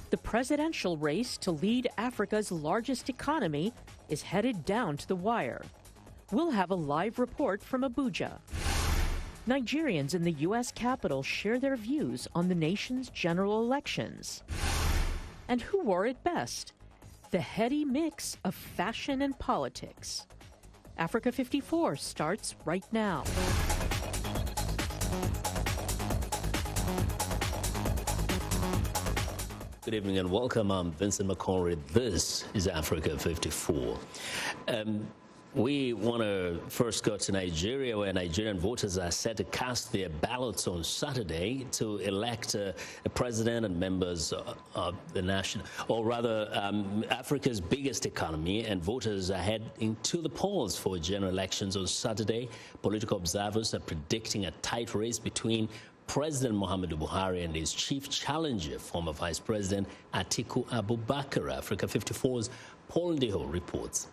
The presidential race to lead Africa's largest economy is headed down to the wire. We'll have a live report from Abuja. Nigerians in the U.S. Capitol share their views on the nation's general elections. And who wore it best? The heady mix of fashion and politics. Africa 54 starts right now. Good evening and welcome. I'm Vincent McCorry. This is Africa 54. We want to first go to Nigeria, where Nigerian voters are set to cast their ballots on Saturday to elect a president and members of the nation, or rather Africa's biggest economy, and voters are heading to the polls for general elections on Saturday. Political observers are predicting a tight race between President Muhammadu Buhari and his chief challenger, former Vice President Atiku Abubakar. Africa 54's Paul Ndiho reports.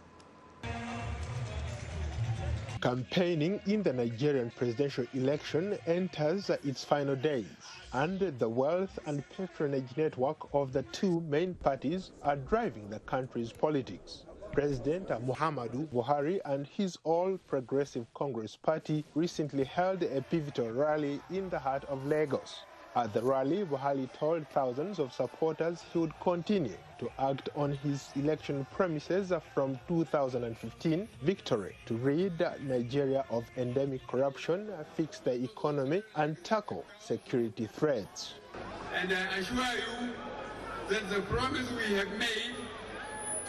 Campaigning in the Nigerian presidential election enters its final days, and the wealth and patronage network of the two main parties are driving the country's politics. President Muhammadu Buhari and his All Progressive Congress Party recently held a pivotal rally in the heart of Lagos. At the rally, Buhari told thousands of supporters he would continue to act on his election promises from 2015 victory to rid Nigeria of endemic corruption, fix the economy, and tackle security threats. And I assure you that the promise we have made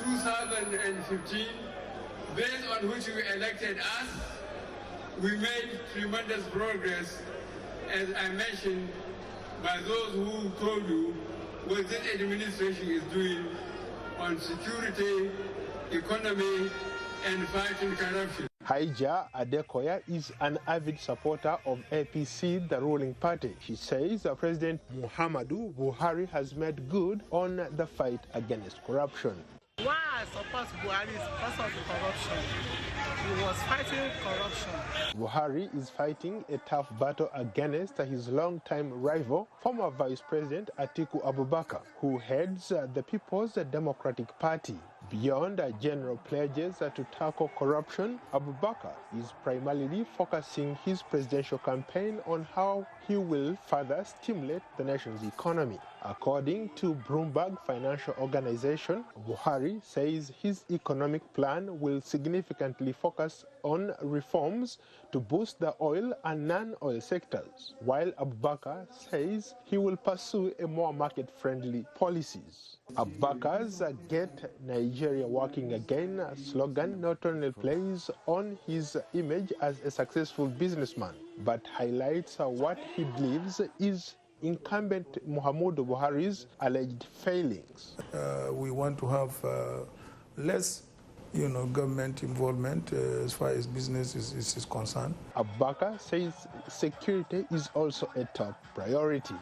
2015, based on which you elected us, we made tremendous progress, as I mentioned, by those who told you what this administration is doing on security, economy, and fighting corruption. Haija Adekoya is an avid supporter of APC, the ruling party. She says President Muhammadu Buhari has made good on the fight against corruption. Why I support Buhari is because of the corruption. He was fighting corruption. Buhari is fighting a tough battle against his longtime rival, former Vice President Atiku Abubakar, who heads the People's Democratic Party. Beyond general pledges to tackle corruption, Abubakar is primarily focusing his presidential campaign on how he will further stimulate the nation's economy. According to Bloomberg Financial Organization, Buhari says his economic plan will significantly focus on reforms to boost the oil and non-oil sectors, while Abubakar says he will pursue a more market-friendly policies. Abubakar's Get Nigeria Working Again slogan not only plays on his image as a successful businessman, but highlights what he believes is incumbent Muhammadu Buhari's alleged failings. We want to have less government involvement as far as business is concerned. Abubakar says security is also a top priority.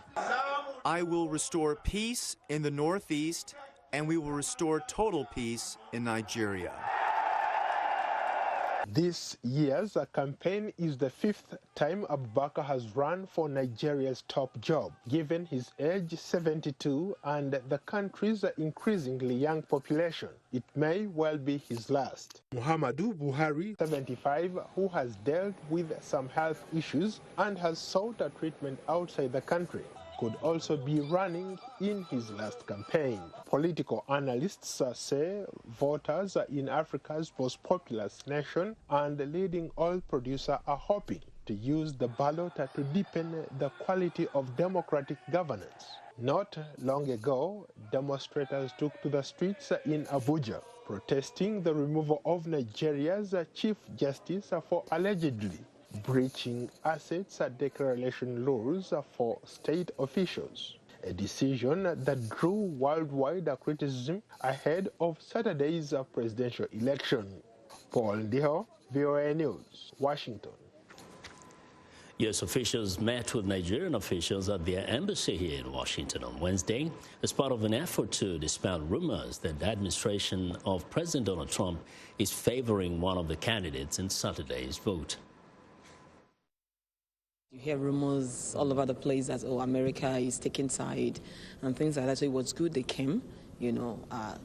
I will restore peace in the Northeast, and we will restore total peace in Nigeria. This year's campaign is the fifth time Abubakar has run for Nigeria's top job, given his age 72 and the country's increasingly young population. It may well be his last. Muhammadu Buhari, 75, who has dealt with some health issues and has sought a treatment outside the country, could also be running in his last campaign. Political analysts say voters in Africa's most populous nation and the leading oil producer are hoping to use the ballot to deepen the quality of democratic governance. Not long ago, demonstrators took to the streets in Abuja, protesting the removal of Nigeria's Chief Justice for allegedly breaching assets declaration rules for state officials, a decision that drew worldwide criticism ahead of Saturday's presidential election. Paul Ndiho, VOA News, Washington. U.S. officials met with Nigerian officials at their embassy here in Washington on Wednesday as part of an effort to dispel rumors that the administration of President Donald Trump is favoring one of the candidates in Saturday's vote. You hear rumors all over the place that, oh, America is taking side and things like that. So it was good they came, you know,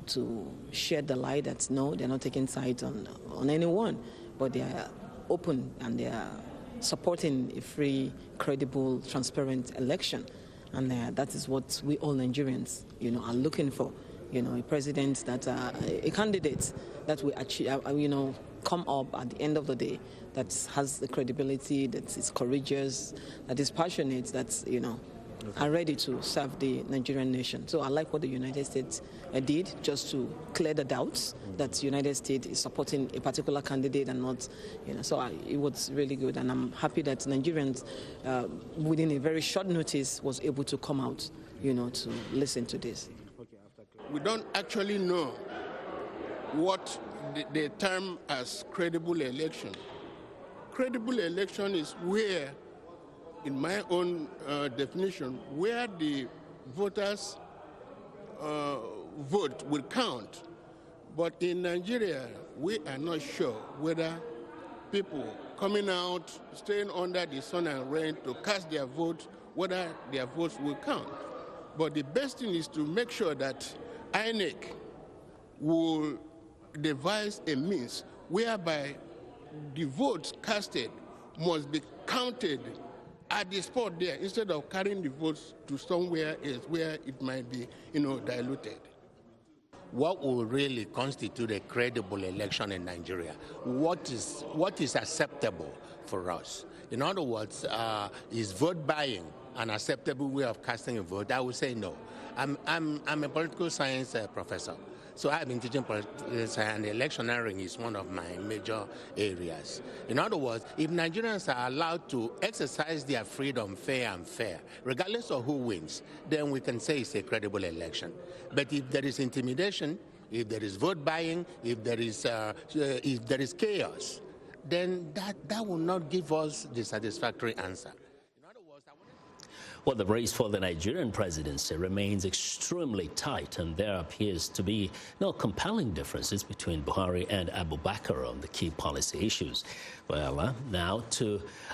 to shed the light that, no, they're not taking sides on anyone, but they are open and they are supporting a free, credible, transparent election. And that is what we all Nigerians, you know, are looking for. You know, a president that, a candidate that will achieve, you know, come up at the end of the day, that has the credibility, that is courageous, that is passionate, that's, you know, are ready to serve the Nigerian nation. So I like what the United States did, just to clear the doubts that the United States is supporting a particular candidate and not, you know, so it was really good. And I'm happy that Nigerians, within a very short notice, was able to come out, you know, to listen to this. We don't actually know what they term as credible election. Credible election is where, in my own definition, where the voters' vote will count. But in Nigeria, we are not sure whether people coming out, staying under the sun and rain to cast their vote, whether their votes will count. But the best thing is to make sure that INEC will devise a means whereby the votes casted must be counted at the spot there, instead of carrying the votes to somewhere else where it might be, you know, diluted. What will really constitute a credible election in Nigeria? What is acceptable for us? In other words, is vote buying an acceptable way of casting a vote? I would say no. I'm a political science professor. So I've been teaching politics, and electioneering is one of my major areas. In other words, if Nigerians are allowed to exercise their freedom fair and fair, regardless of who wins, then we can say it's a credible election. But if there is intimidation, if there is vote buying, if there is chaos, then that will not give us the satisfactory answer. Well, the race for the Nigerian presidency remains extremely tight, and there appears to be no compelling differences between Buhari and Abubakar on the key policy issues. Well, now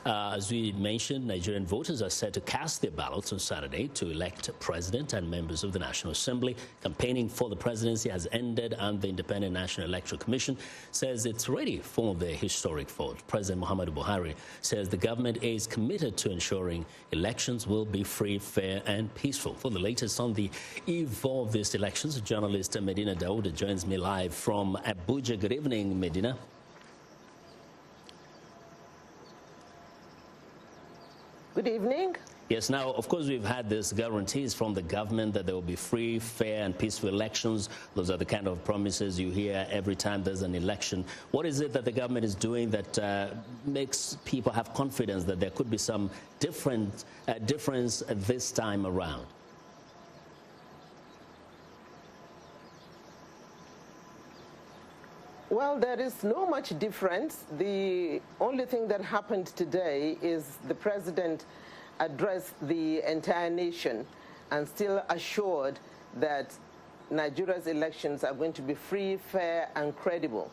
as we mentioned, Nigerian voters are set to cast their ballots on Saturday to elect president and members of the National Assembly. Campaigning for the presidency has ended, and the Independent National Electoral Commission says it's ready for the historic vote. President Muhammadu Buhari says the government is committed to ensuring elections will be free, fair, and peaceful. For the latest on the eve of these elections, journalist Medina Daouda joins me live from Abuja. Good evening, Medina. Good evening. Yes, now, of course, we've had these guarantees from the government that there will be free, fair, and peaceful elections. Those are the kind of promises you hear every time there's an election. What is it that the government is doing that makes people have confidence that there could be some difference this time around? Well, there is no much difference. The only thing that happened today is the president addressed the entire nation and still assured that Nigeria's elections are going to be free, fair, and credible.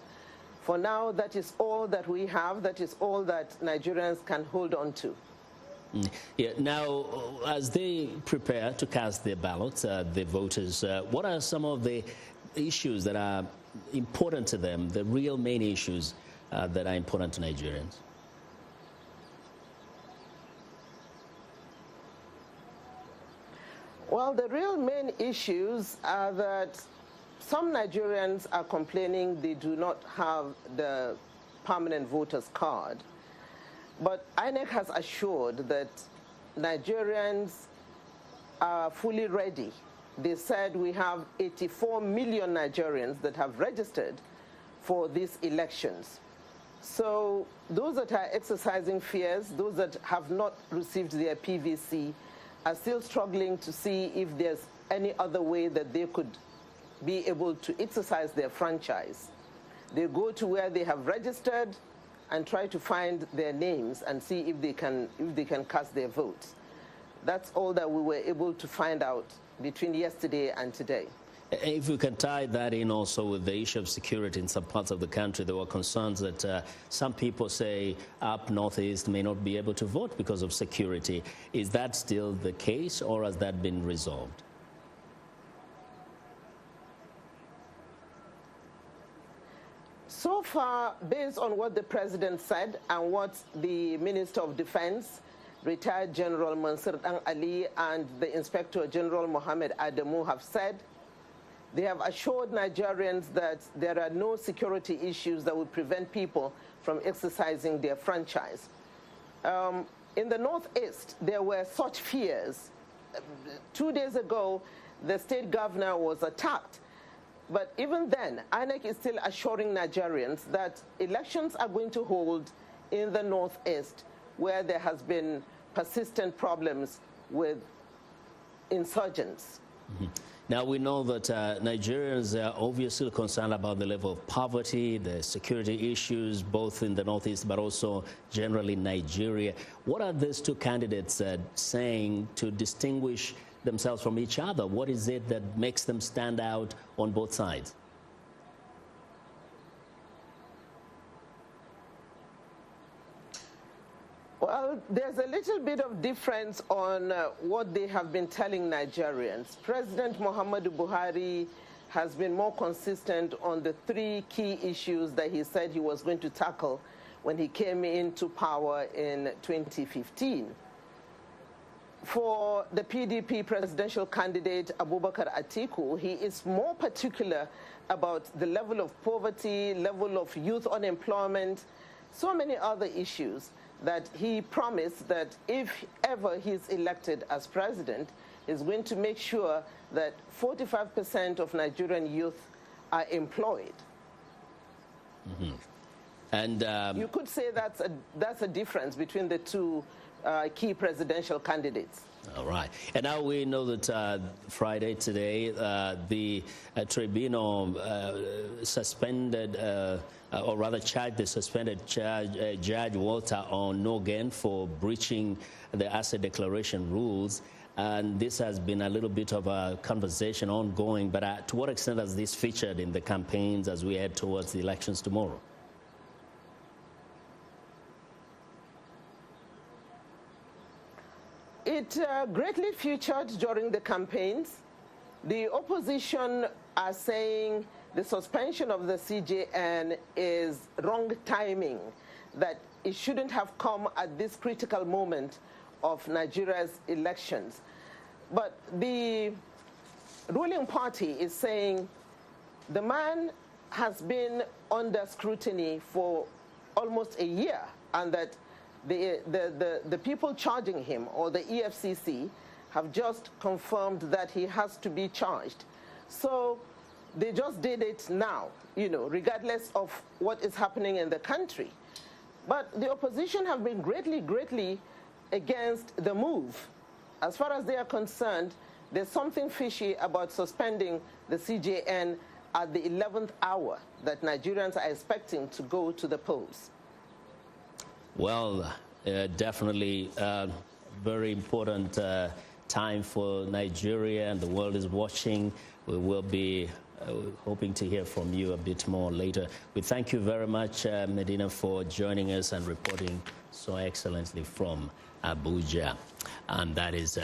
For now, that is all that we have. That is all that Nigerians can hold on to. Yeah. Now, as they prepare to cast their ballots, the voters, what are some of the issues that are important to them, the real main issues that are important to Nigerians? Well, the real main issues are that some Nigerians are complaining they do not have the permanent voters card. But INEC has assured that Nigerians are fully ready. They said we have 84 million Nigerians that have registered for these elections. So those that are exercising fears, those that have not received their PVC, are still struggling to see if there's any other way that they could be able to exercise their franchise. They go to where they have registered and try to find their names and see if they can cast their votes. That's all that we were able to find out between yesterday and today. If we can tie that in also with the issue of security in some parts of the country, there were concerns that some people say up northeast may not be able to vote because of security. Is that still the case, or has that been resolved? So far, based on what the president said and what the Minister of Defense, retired General Mansur Ali, and the Inspector General Mohammed Adamu have said, they have assured Nigerians that there are no security issues that would prevent people from exercising their franchise. In the Northeast, there were such fears. 2 days ago, the state governor was attacked. But even then, INEC is still assuring Nigerians that elections are going to hold in the Northeast, where there has been persistent problems with insurgents. Mm-hmm. Now, we know that Nigerians are obviously concerned about the level of poverty, the security issues, both in the Northeast, but also generally Nigeria. What are these two candidates saying to distinguish themselves from each other? What is it that makes them stand out on both sides? Well, there's a little bit of difference on what they have been telling Nigerians. President Muhammadu Buhari has been more consistent on the three key issues that he said he was going to tackle when he came into power in 2015. For the PDP presidential candidate, Abubakar Atiku, he is more particular about the level of poverty, level of youth unemployment, so many other issues that he promised that if ever he's elected as president, he's going to make sure that 45% of Nigerian youth are employed. Mm-hmm. And you could say that's a difference between the two key presidential candidates. All right. And now we know that Friday today, the tribunal suspended, or rather charged the suspended Judge Walter Onogen for breaching the asset declaration rules. And this has been a little bit of a conversation ongoing, but to what extent has this featured in the campaigns as we head towards the elections tomorrow? It greatly featured during the campaigns. The opposition are saying the suspension of the CJN is wrong timing, that it shouldn't have come at this critical moment of Nigeria's elections. But the ruling party is saying the man has been under scrutiny for almost a year, and that the people charging him, or the EFCC, have just confirmed that he has to be charged. So they just did it now, you know, regardless of what is happening in the country. But the opposition have been greatly against the move. As far as they are concerned, there's something fishy about suspending the CJN at the 11th hour that Nigerians are expecting to go to the polls. Well, definitely very important time for Nigeria, and the world is watching. We will be hoping to hear from you a bit more later. We thank you very much, Medina, for joining us and reporting so excellently from Abuja. And that is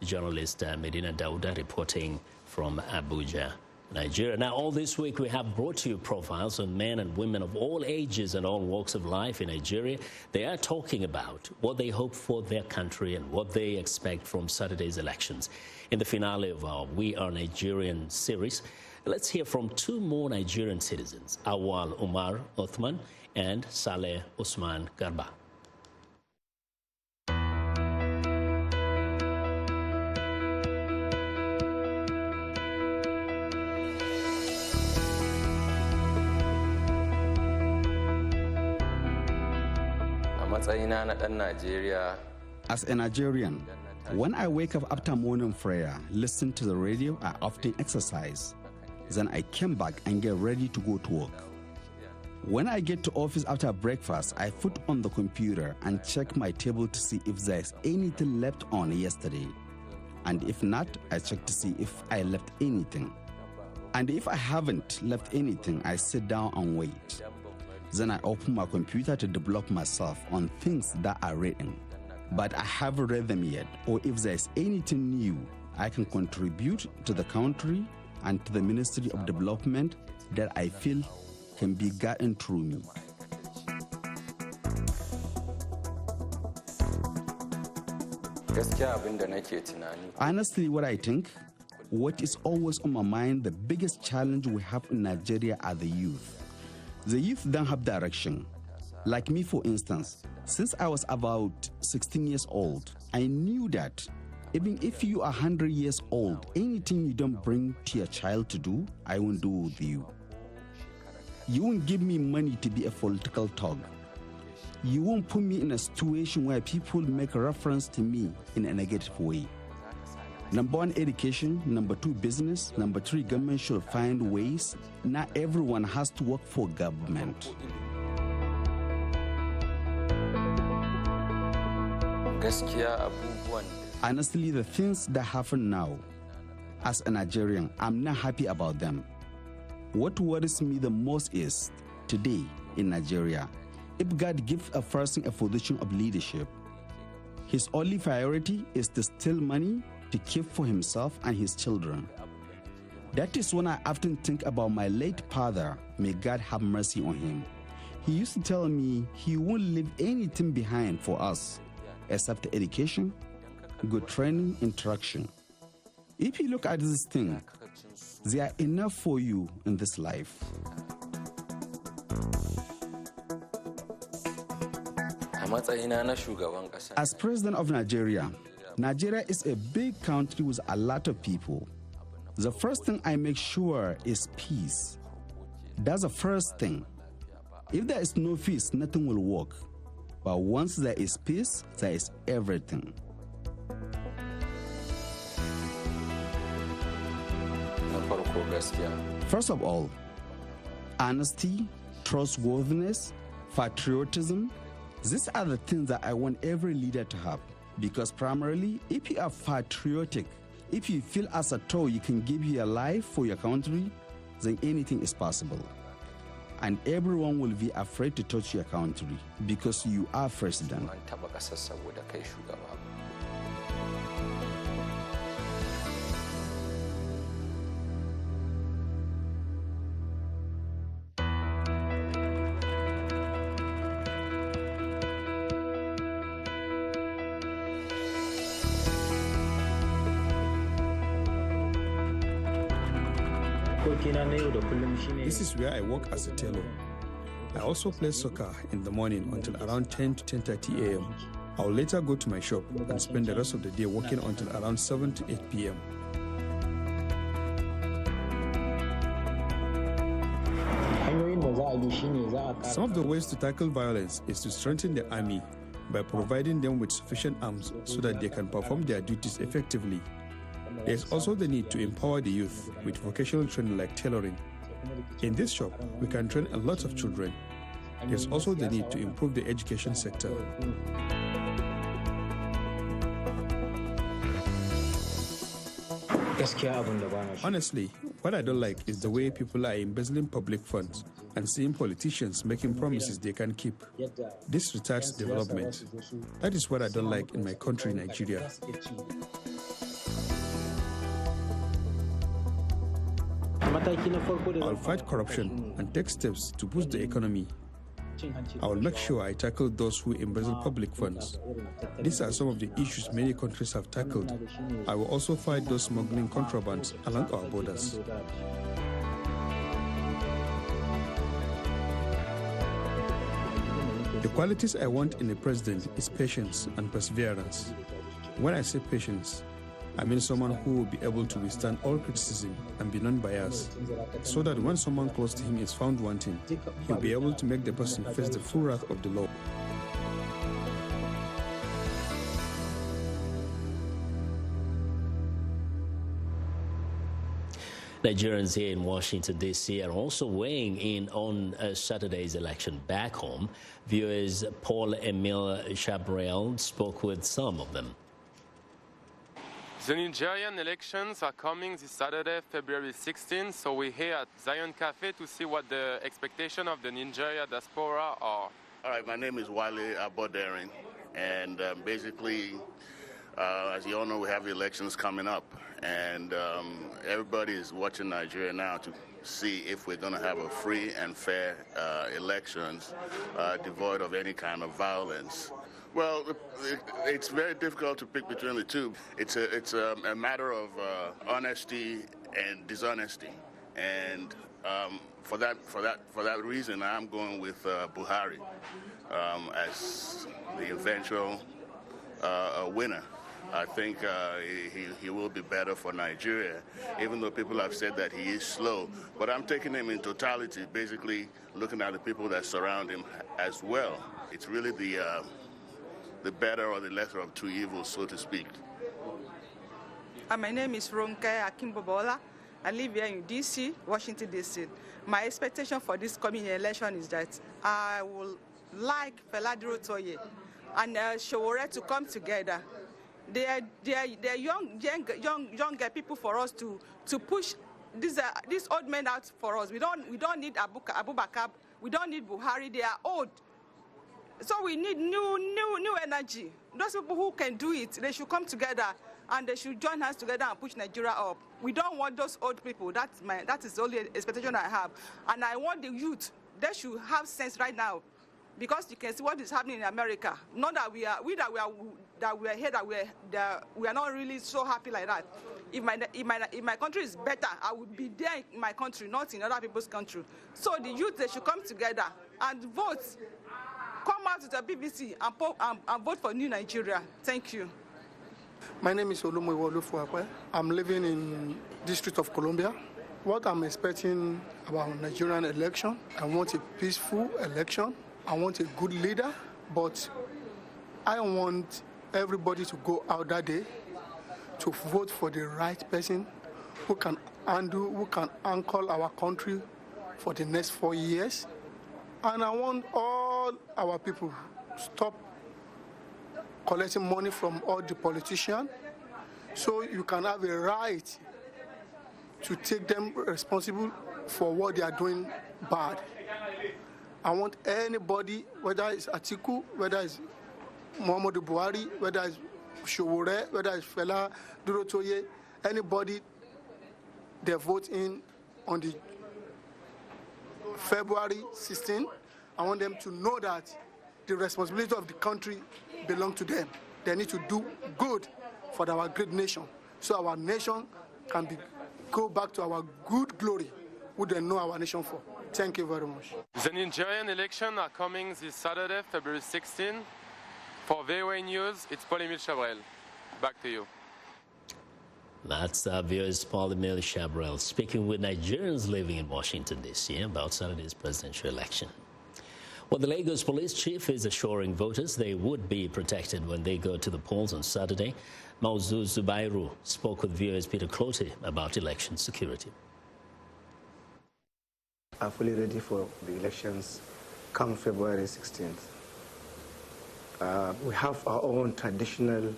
journalist Medina Dauda reporting from Abuja, Nigeria. Now, all this week we have brought to you profiles on men and women of all ages and all walks of life in Nigeria. They are talking about what they hope for their country and what they expect from Saturday's elections. In the finale of our We Are Nigerian series, let's hear from two more Nigerian citizens, Awal Umar Othman and Saleh Usman Garba. As a Nigerian, when I wake up after morning prayer, listen to the radio, I often exercise. Then I came back and get ready to go to work. When I get to office after breakfast, I put on the computer and check my table to see if there's anything left on yesterday. And if not, I check to see if I left anything. And if I haven't left anything, I sit down and wait. Then I open my computer to develop myself on things that are written. But I haven't read them yet, or if there's anything new I can contribute to the country and to the Ministry of Development that I feel can be gotten through me. Honestly, what I think, what is always on my mind, the biggest challenge we have in Nigeria are the youth. The youth don't have direction. Like me, for instance, since I was about 16 years old, I knew that even if you are 100 years old, anything you don't bring to your child to do, I won't do with you. You won't give me money to be a political thug. You won't put me in a situation where people make a reference to me in a negative way. Number 1, education. Number 2, business. Number 3, government should find ways. Not everyone has to work for government. Honestly, the things that happen now, as a Nigerian, I'm not happy about them. What worries me the most is, today in Nigeria, if God gives a person a position of leadership, his only priority is to steal money to keep for himself and his children. That is when I often think about my late father, may God have mercy on him. He used to tell me he won't leave anything behind for us except education, good training, interaction. If you look at this thing, they are enough for you in this life. As president of Nigeria, Nigeria is a big country with a lot of people. The first thing I make sure is peace. That's the first thing. If there is no peace, nothing will work. But once there is peace, there is everything. First of all, honesty, trustworthiness, patriotism. These are the things that I want every leader to have. Because primarily, if you are patriotic, if you feel as a though you can give your life for your country, then anything is possible. And everyone will be afraid to touch your country because you are president. This is where I work as a tailor. I also play soccer in the morning until around 10 to 10:30 a.m. I will later go to my shop and spend the rest of the day working until around 7 to 8 p.m. Some of the ways to tackle violence is to strengthen the army by providing them with sufficient arms so that they can perform their duties effectively. There's also the need to empower the youth with vocational training like tailoring. In this shop, we can train a lot of children. There's also the need to improve the education sector. Honestly, what I don't like is the way people are embezzling public funds and seeing politicians making promises they can't keep. This retards development. That is what I don't like in my country, Nigeria. I'll fight corruption and take steps to boost the economy. I will make sure I tackle those who embezzle public funds. These are some of the issues many countries have tackled. I will also fight those smuggling contraband along our borders. The qualities I want in a president is patience and perseverance. When I say patience, I mean someone who will be able to withstand all criticism and be non-biased, so that when someone close to him is found wanting, he'll be able to make the person face the full wrath of the law. Nigerians here in Washington, D.C. are also weighing in on Saturday's election back home. Viewers Paul Emile Chabrel spoke with some of them. The Nigerian elections are coming this Saturday, February 16th, so we're here at Zion Cafe to see what the expectation of the Nigeria diaspora are. All right, my name is Wale Abodering, and basically, as you all know, we have elections coming up, and everybody is watching Nigeria now to see if we're going to have a free and fair elections devoid of any kind of violence. Well, it's very difficult to pick between the two. It's a matter of honesty and dishonesty, and for that reason, I'm going with Buhari as the eventual winner. I think he will be better for Nigeria, even though people have said that he is slow. But I'm taking him in totality, basically looking at the people that surround him as well. It's really the better or the lesser of two evils, so to speak. My name is Ronke Akimbobola. I live here in D.C., Washington, D.C. My expectation for this coming election is that I would like Fela Durotoye and Showore to come together. They are younger people for us to push these old men out for us. We don't need Abubakar. We don't need Buhari. They are old. So we need new energy. Those people who can do it, they should come together and they should join hands together and push Nigeria up. We don't want those old people. That is the only expectation I have. And I want the youth. They should have sense right now, because you can see what is happening in America. Not that we are here, that we are not really so happy like that. If my country is better, I would be there in my country, not in other people's country. So the youth, they should come together and vote. Come out to the BBC and vote for New Nigeria. Thank you. My name is Olumowo Olufuakwe. I'm living in District of Columbia. What I'm expecting about Nigerian election, I want a peaceful election. I want a good leader, but I want everybody to go out that day to vote for the right person who can anchor our country for the next 4 years. And I want all our people to stop collecting money from all the politicians, so you can have a right to take them responsible for what they are doing bad. I want anybody, whether it's Atiku, whether it's Muhammadu Buhari, whether it's Showore, whether it's Fela Durotoye, anybody they vote in on the February 16, I want them to know that the responsibility of the country belongs to them. They need to do good for our great nation, so our nation can go back to our good glory, who they know our nation for. Thank you very much. The Nigerian elections are coming this Saturday, February 16. For VOA News, it's Paul-Emile Chabrel. Back to you. That's VOA's Paul-Emile Chabrel speaking with Nigerians living in Washington, D.C. about Saturday's presidential election. Well, the Lagos police chief is assuring voters they would be protected when they go to the polls on Saturday. Mauzu Zubairu spoke with VOA's Peter Clote about election security. Are fully ready for the elections come February 16th. We have our own traditional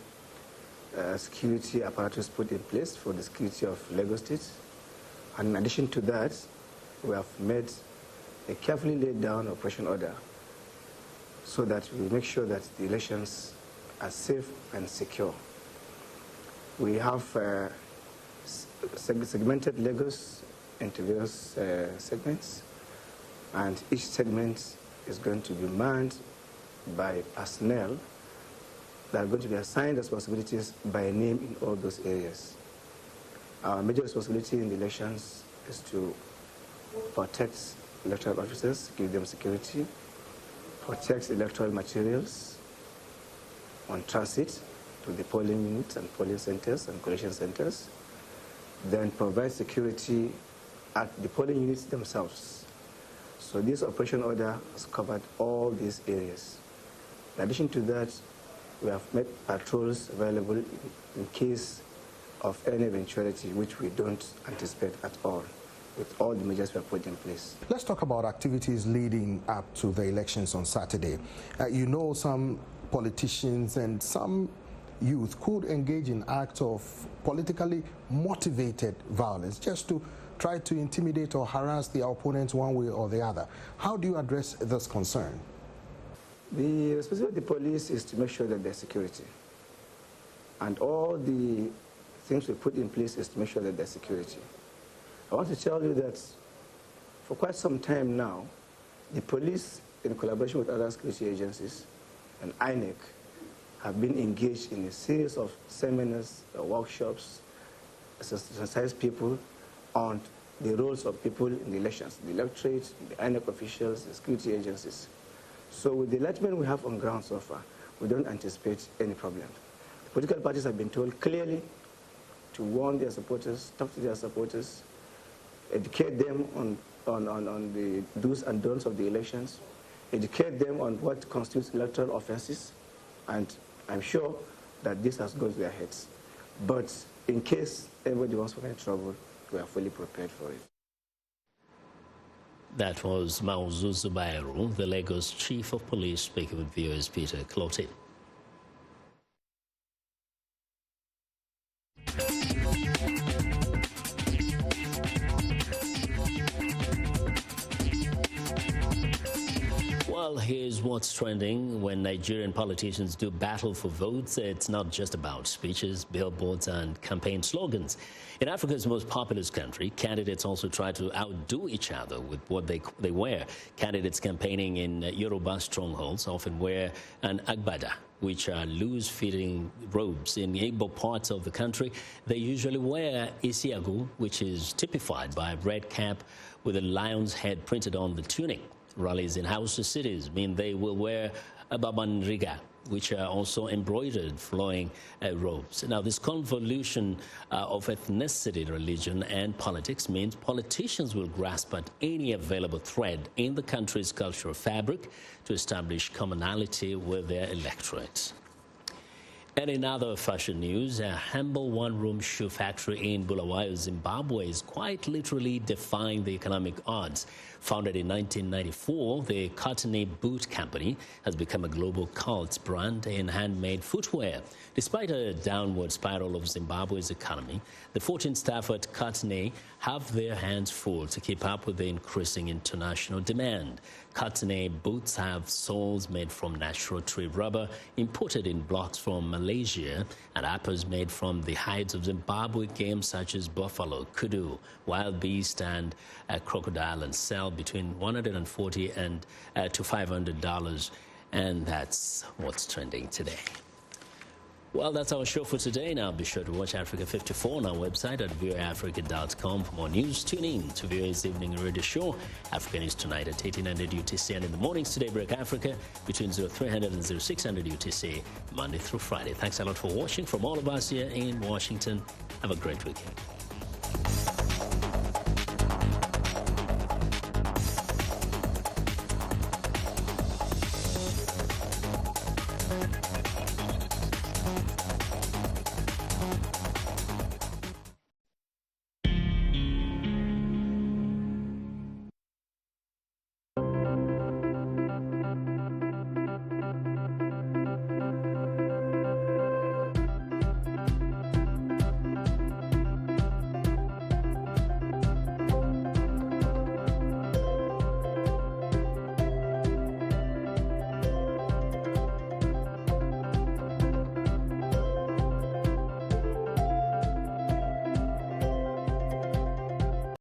security apparatus put in place for the security of Lagos State. And in addition to that, we have made a carefully laid down operation order so that we make sure that the elections are safe and secure. We have segmented Lagos into various segments, and each segment is going to be manned by personnel that are going to be assigned responsibilities by name in all those areas. Our major responsibility in the elections is to protect electoral officers, give them security, protect electoral materials on transit to the polling units and polling centers and collection centers, then provide security at the polling units themselves. So this operation order has covered all these areas. In addition to that, we have made patrols available in case of any eventuality, which we don't anticipate at all, with all the measures we have put in place. Let's talk about activities leading up to the elections on Saturday. You know, some politicians and some youth could engage in acts of politically motivated violence just to try to intimidate or harass their opponents one way or the other. How do you address this concern? The responsibility of the police is to make sure that there's security. And all the things we put in place is to make sure that there's security. I want to tell you that for quite some time now, the police, in collaboration with other security agencies and INEC, have been engaged in a series of seminars, workshops, to sensitize people on the roles of people in the elections, the electorate, the INEC officials, the security agencies. So with the enlightenment we have on ground so far, we don't anticipate any problem. The political parties have been told clearly to warn their supporters, talk to their supporters, educate them on the do's and don'ts of the elections, educate them on what constitutes electoral offenses, and I'm sure that this has gone to their heads. But in case anybody wants to get in trouble, we are fully prepared for it. That was Mauzuzu Bairu, the Lagos Chief of Police, speaking with VOA's Peter Clotin. Well, here's what's trending. When Nigerian politicians do battle for votes, it's not just about speeches, billboards, and campaign slogans. In Africa's most populous country, candidates also try to outdo each other with what they wear. Candidates campaigning in Yoruba strongholds often wear an agbada, which are loose-fitting robes. In the Igbo parts of the country, they usually wear isiagu, which is typified by a red cap with a lion's head printed on the tunic. Rallies in Hausa cities mean they will wear a babanriga, which are also embroidered flowing robes. Now, this convolution of ethnicity, religion, and politics means politicians will grasp at any available thread in the country's cultural fabric to establish commonality with their electorate. And in other fashion news, a humble one-room shoe factory in Bulawayo, Zimbabwe is quite literally defying the economic odds. Founded in 1994, the Cottony Boot Company has become a global cult brand in handmade footwear. Despite a downward spiral of Zimbabwe's economy, the 14 staff at Cottony have their hands full to keep up with the increasing international demand. Cottony boots have soles made from natural tree rubber, imported in blocks from Malaysia, and uppers made from the hides of Zimbabwe game such as buffalo, kudu, wild beast, and crocodile, and sell between $140 and to $500. And that's what's trending today. Well, that's our show for today. Now be sure to watch Africa 54 on our website at voaafrica.com for more news. Tune in to VOA's evening radio show, Africa News Tonight at 1800 UTC, and in the mornings today, Break Africa between 0300 and 0600 UTC, Monday through Friday. Thanks a lot for watching. From all of us here in Washington, have a great weekend.